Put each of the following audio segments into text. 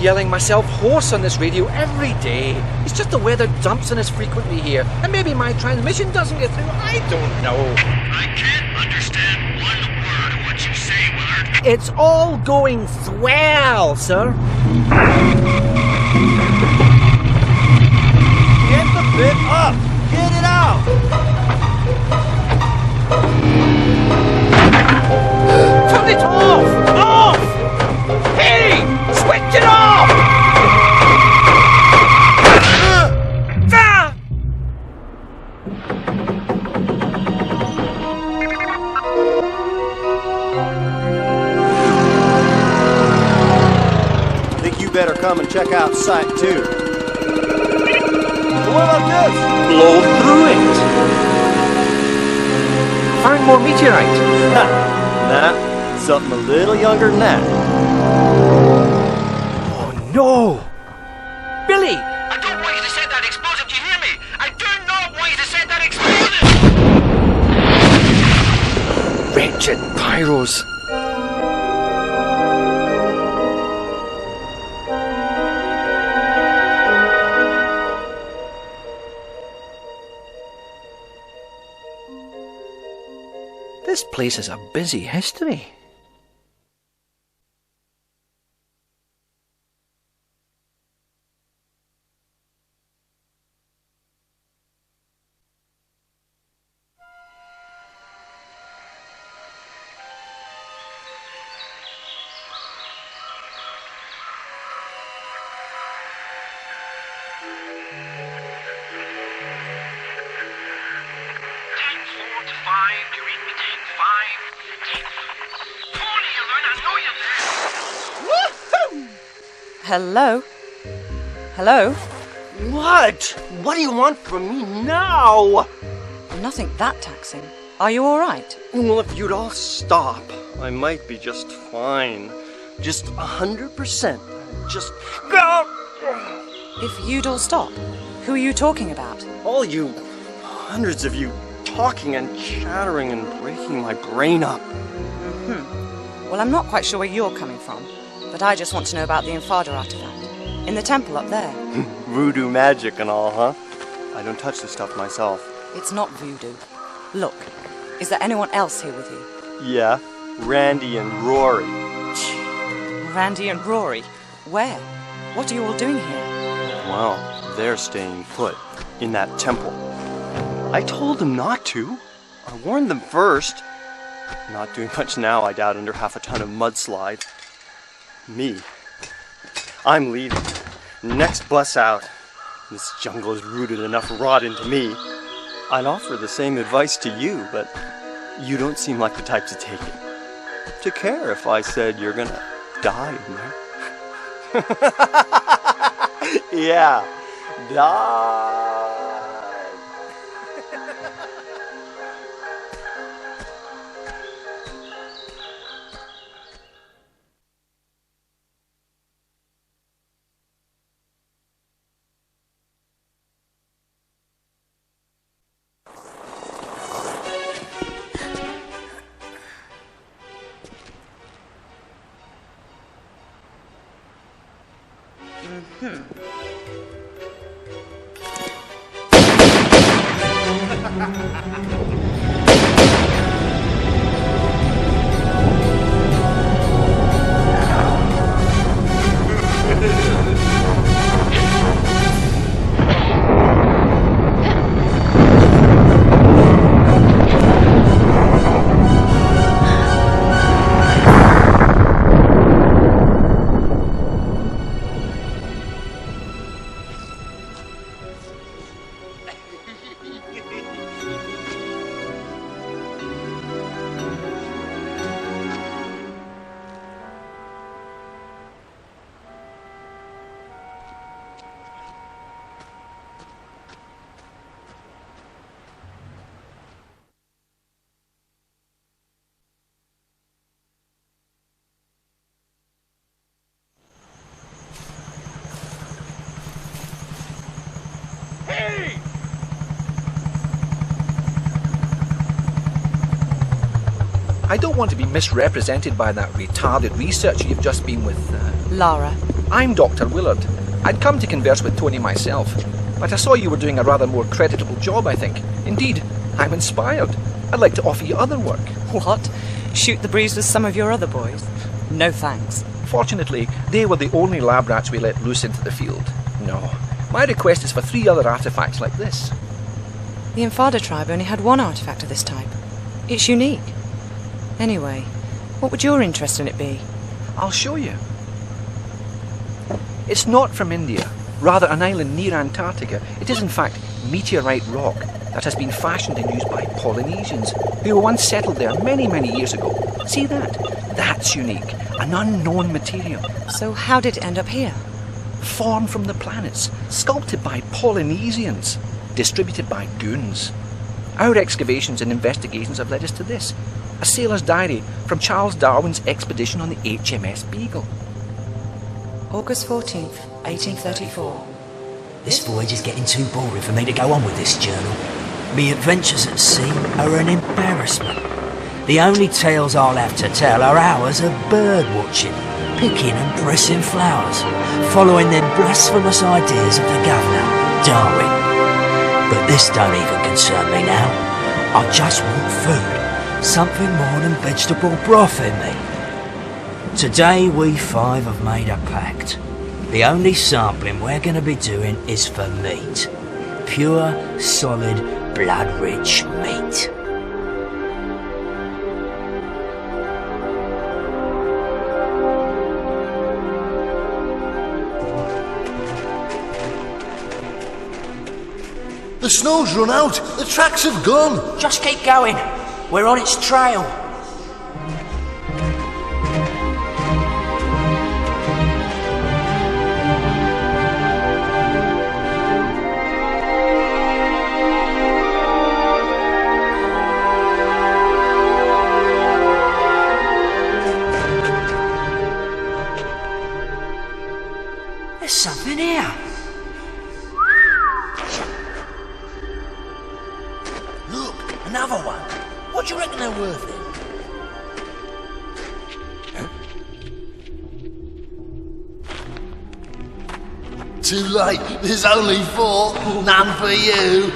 yelling myself hoarse on this radio every day. It's just the weather dumps on us frequently here, and maybe my transmission doesn't get through. I don't know. I can't understand one word of what you say, Willard. It's all going swell, sir. Get the bit up! Get it out! Turn it off! Off! Hey! Switch it off! Think you better come and check out Site 2. What about this? Blow through it. Find more meteorite. Nah, something a little younger than that. Oh no! Billy! I don't want you to set that explosive, do you hear me? I do not want you to set that explosive! Wretched pyros. This place has a busy history. Hello? Hello? What? What do you want from me now? Nothing that taxing. Are you alright? Well, if you'd all stop, I might be just fine. Just 100%. Just... If you'd all stop, who are you talking about? All you, hundreds of you, talking and chattering and breaking my brain up. Well, I'm not quite sure where you're coming from, but I just want to know about the Infada artifact. In the temple up there. Voodoo magic and all, huh? I don't touch this stuff myself. It's not voodoo. Look, is there anyone else here with you? Yeah, Randy and Rory. Randy and Rory? Where? What are you all doing here? Well, they're staying put in that temple. I told them not to. I warned them first. Not doing much now, I doubt, under half a ton of mudslide. Me. I'm leaving. Next bus out. This jungle has rooted enough rot into me. I'd offer the same advice to you, but you don't seem like the type to take it. To care if I said you're gonna die in there. Yeah, die. I don't want to be misrepresented by that retarded researcher you've just been with. Lara, I'm Dr. Willard. I'd come to converse with Tony myself, but I saw you were doing a rather more creditable job, I think. Indeed, I'm inspired. I'd like to offer you other work. What? Shoot the breeze with some of your other boys? No thanks. Fortunately, they were the only lab rats we let loose into the field. No. My request is for 3 other artifacts like this. The Infada tribe only had one artifact of this type. It's unique. Anyway, what would your interest in it be? I'll show you. It's not from India, rather an island near Antarctica. It is in fact meteorite rock that has been fashioned and used by Polynesians who once settled there many, many years ago. See that? That's unique. An unknown material. So how did it end up here? Formed from the planets, sculpted by Polynesians, distributed by goons. Our excavations and investigations have led us to this. A sailor's diary from Charles Darwin's expedition on the HMS Beagle. August 14th, 1834. This voyage is getting too boring for me to go on with this journal. Me adventures at sea are an embarrassment. The only tales I'll have to tell are hours of bird watching, picking and pressing flowers, following them blasphemous ideas of the governor, Darwin. But this don't even concern me now. I just want food, something more than vegetable broth in me. Today we 5 have made a pact. The only sampling we're going to be doing is for meat. Pure, solid, blood-rich meat. The snow's run out. The tracks have gone. Just keep going. We're on its trail. There's something here. Look, another one. What do you reckon they're worth then? Too late. There's only 4. None for you.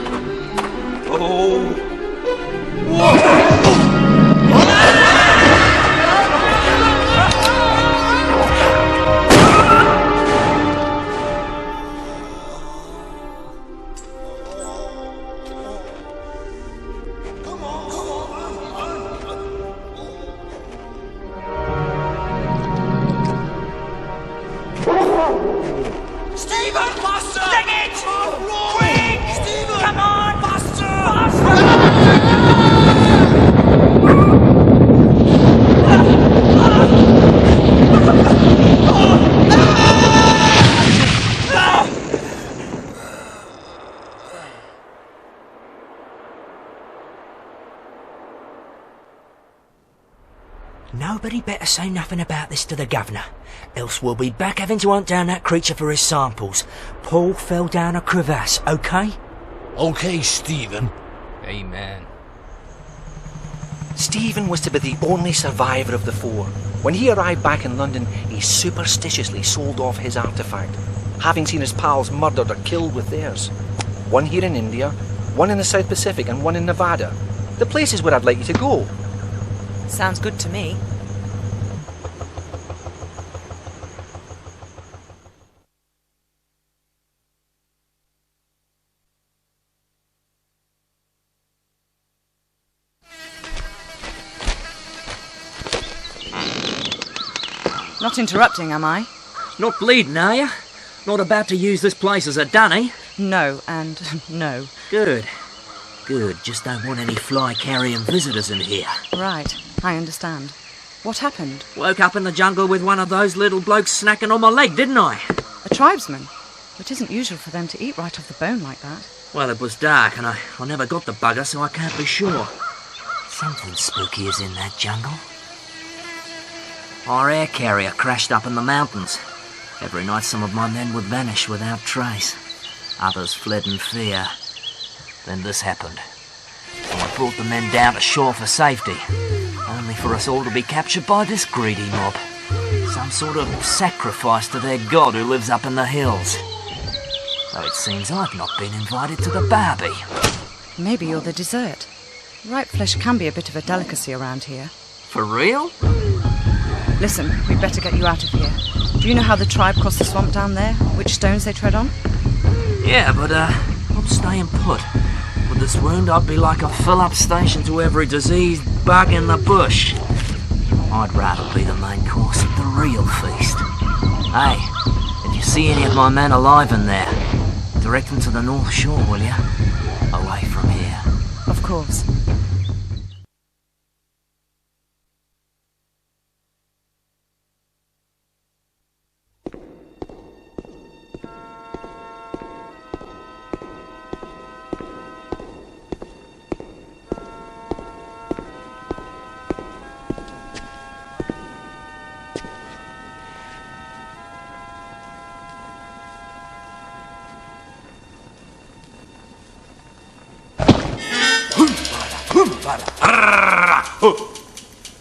Stephen! Faster! Dig it! Quick! Stephen! Come on! Faster! Nobody better say nothing about this to the governor, else we'll be back having to hunt down that creature for his samples. Paul fell down a crevasse, okay? Okay, Stephen. Amen. Stephen was to be the only survivor of the 4. When he arrived back in London, he superstitiously sold off his artifact, having seen his pals murdered or killed with theirs. One here in India, one in the South Pacific, and one in Nevada. The places where I'd like you to go. Sounds good to me. Not interrupting, am I? Not bleeding, are you? Not about to use this place as a dunny? No, and no. Good. Good, just don't want any fly-carrying visitors in here. Right, I understand. What happened? Woke up in the jungle with one of those little blokes snacking on my leg, didn't I? A tribesman? It isn't usual for them to eat right off the bone like that. Well, it was dark and I never got the bugger, so I can't be sure. Something spooky is in that jungle. Our air carrier crashed up in the mountains. Every night some of my men would vanish without trace. Others fled in fear. Then this happened. So I brought the men down to shore for safety, only for us all to be captured by this greedy mob. Some sort of sacrifice to their god who lives up in the hills. Though it seems I've not been invited to the barbie. Maybe you're the dessert. Ripe flesh can be a bit of a delicacy around here. For real? Listen, we'd better get you out of here. Do you know how the tribe cross the swamp down there? Which stones they tread on? Yeah, but I'm staying put. With this wound, I'd be like a fill-up station to every diseased bug in the bush. I'd rather be the main course at the real feast. Hey, if you see any of my men alive in there, direct them to the North Shore, will you? Away from here. Of course.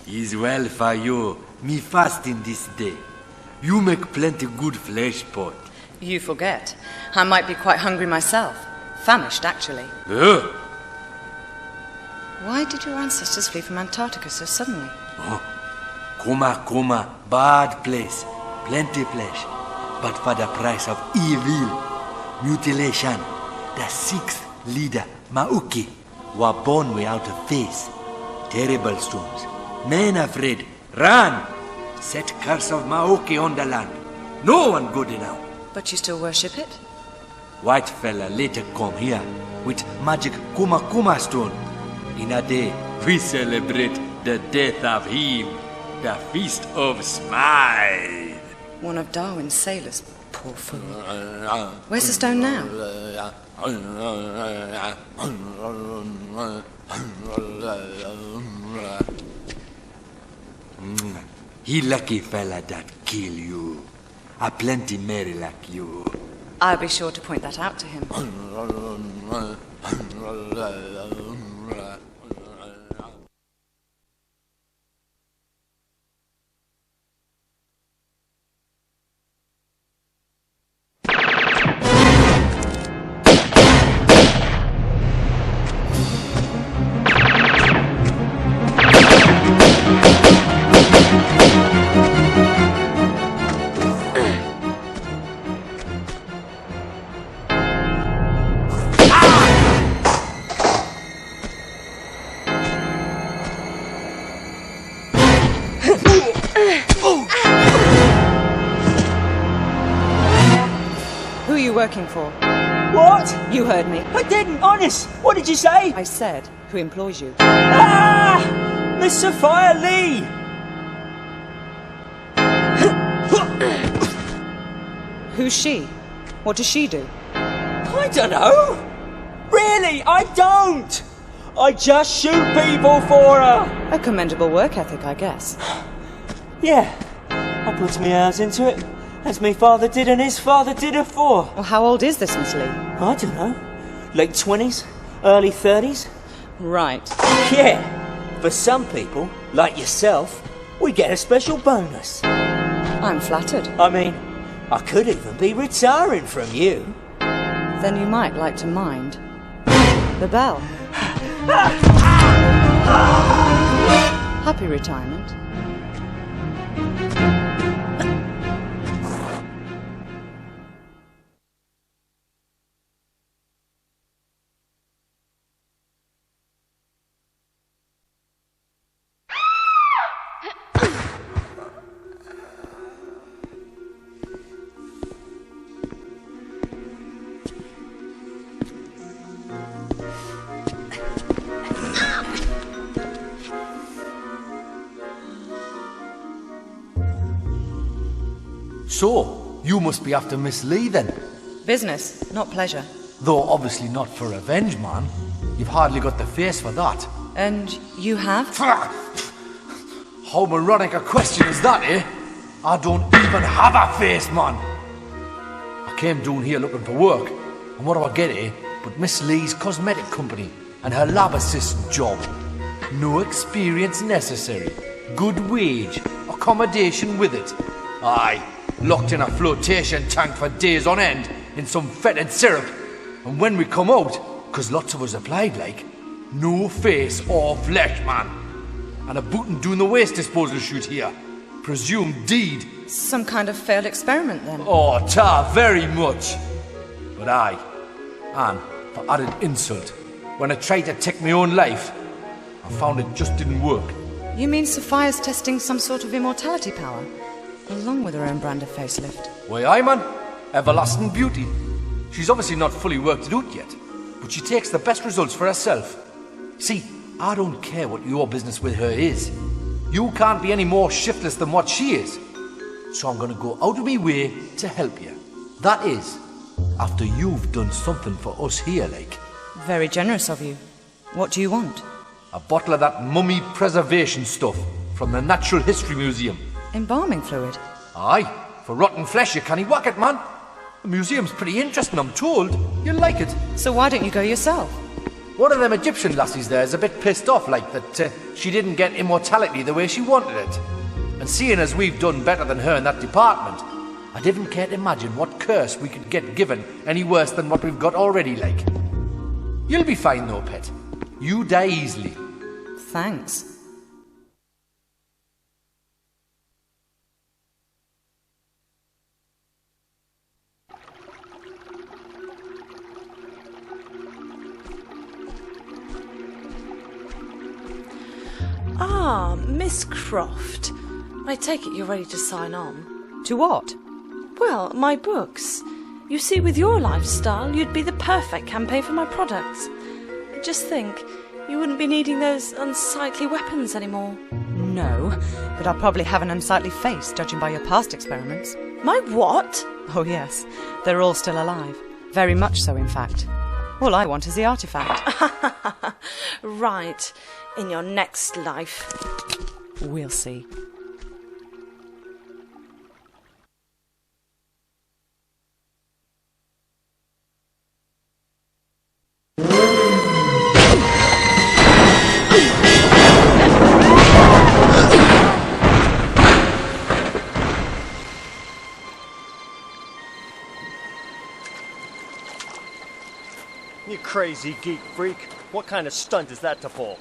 Is well for you. Me fasting this day. You make plenty good flesh pot. You forget. I might be quite hungry myself. Famished, actually. Why did your ancestors flee from Antarctica so suddenly? Coma, bad place. Plenty flesh. But for the price of evil. Mutilation. The sixth leader, Mauki, were born without a face. Terrible storms. Men afraid. Run! Set curse of Maoki on the land. No one good enough. But you still worship it? White fella later come here with magic Kuma stone. In a day, we celebrate the death of him. The Feast of Smile. One of Darwin's sailors. Poor fool. Where's the stone now? He lucky fella that kill you. A plenty merry like you. I'll be sure to point that out to him. Who are you working for? What? You heard me. I didn't, honest. What did you say? I said, who employs you? Ah! Miss Sophia Lee! Who's she? What does she do? I don't know. Really, I don't. I just shoot people for her. A commendable work ethic, I guess. Yeah, I put my hours into it, as my father did and his father did it for. Well, how old is this Miss Lee? I don't know. Late 20s, early 30s. Right. Yeah, for some people, like yourself, we get a special bonus. I'm flattered. I mean, I could even be retiring from you. Then you might like to mind the bell. Happy retirement. So, you must be after Miss Lee then? Business, not pleasure. Though obviously not for revenge, man. You've hardly got the face for that. And you have? How moronic a question is that, eh? I don't even have a face, man. I came down here looking for work, and what do I get, eh? But Miss Lee's cosmetic company and her lab assistant job. No experience necessary. Good wage, accommodation with it. Aye, locked in a flotation tank for days on end in some fetid syrup. And when we come out, 'cause lots of us applied like, no face or flesh, man. And a bootin' doing the waste disposal shoot here. Presumed deed. Some kind of failed experiment, then? Oh, very much. But aye, and for added insult, when I tried to take my own life, I found it just didn't work. You mean Sophia's testing some sort of immortality power, along with her own brand of facelift? Why, aye, man. Everlasting beauty. She's obviously not fully worked it out yet, but she takes the best results for herself. See, I don't care what your business with her is. You can't be any more shiftless than what she is. So I'm gonna go out of my way to help you. That is, after you've done something for us here, like. Very generous of you. What do you want? A bottle of that mummy preservation stuff from the Natural History Museum. Embalming fluid? Aye, for rotten flesh you can't whack it, man. The museum's pretty interesting, I'm told. You'll like it. So why don't you go yourself? One of them Egyptian lassies there is a bit pissed off, like that she didn't get immortality the way she wanted it. And seeing as we've done better than her in that department, I didn't care to imagine what curse we could get given any worse than what we've got already, like. You'll be fine though, pet. You die easily. Thanks. Ah, Miss Croft. I take it you're ready to sign on. To what? Well, my books. You see, with your lifestyle, you'd be the perfect campaign for my products. Just think, you wouldn't be needing those unsightly weapons anymore. No, but I'll probably have an unsightly face, judging by your past experiments. My what? Oh yes, they're all still alive. Very much so, in fact. All I want is the artifact. Right. In your next life. We'll see. You crazy geek freak. What kind of stunt is that to pull?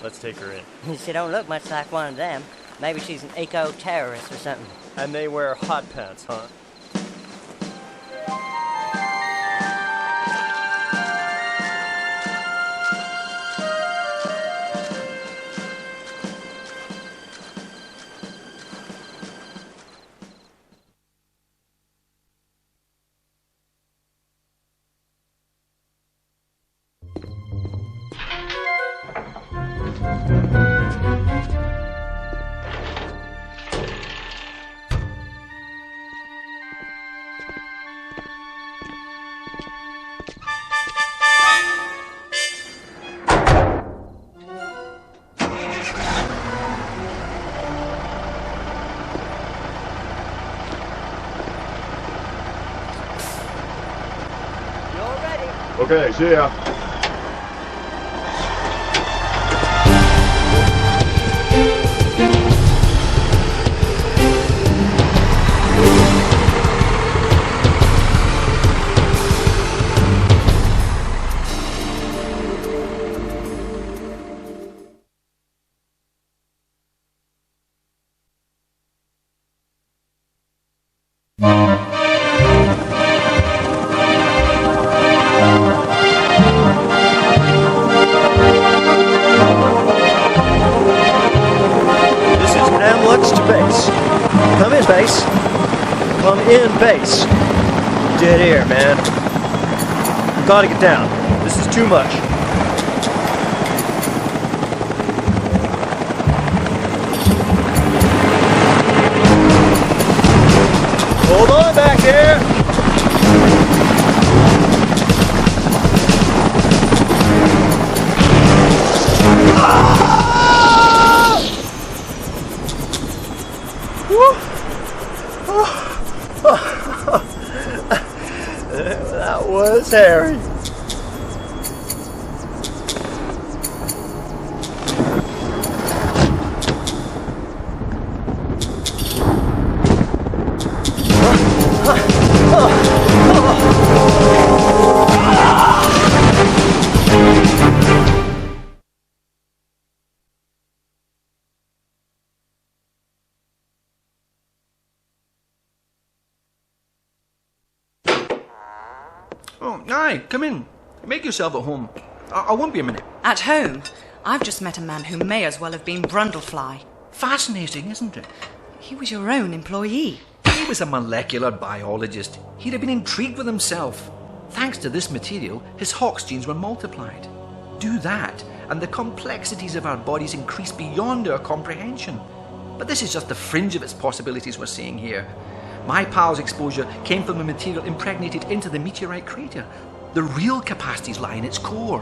Let's take her in. She don't look much like one of them. Maybe she's an eco-terrorist or something. And they wear hot pants, huh? Okay, see ya. Come in base. Dead air, man. You gotta get down. This is too much. Hold on back there. That was Harry. Oh, aye, come in. Make yourself at home. I won't be a minute. At home? I've just met a man who may as well have been Brundlefly. Fascinating, isn't it? He was your own employee. He was a molecular biologist. He'd have been intrigued with himself. Thanks to this material, his Hox genes were multiplied. Do that, and the complexities of our bodies increase beyond our comprehension. But this is just the fringe of its possibilities we're seeing here. My pal's exposure came from a material impregnated into the meteorite crater. The real capacities lie in its core,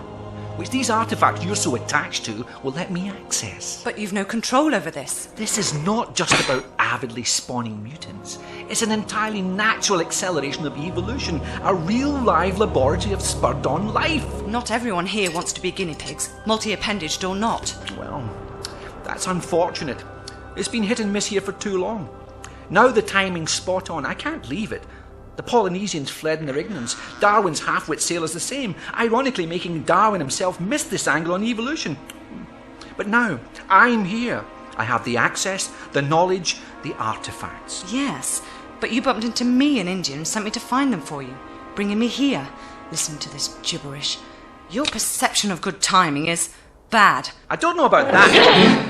which these artifacts you're so attached to will let me access. But you've no control over this. This is not just about avidly spawning mutants. It's an entirely natural acceleration of evolution, a real live laboratory of spurred-on life. Not everyone here wants to be guinea pigs, multi-appendaged or not. Well, that's unfortunate. It's been hit and miss here for too long. Now the timing's spot on. I can't leave it. The Polynesians fled in their ignorance. Darwin's half-wit sailors the same, ironically making Darwin himself miss this angle on evolution. But now, I'm here. I have the access, the knowledge, the artifacts. Yes, but you bumped into me in India and sent me to find them for you, bringing me here. Listen to this gibberish. Your perception of good timing is bad. I don't know about that.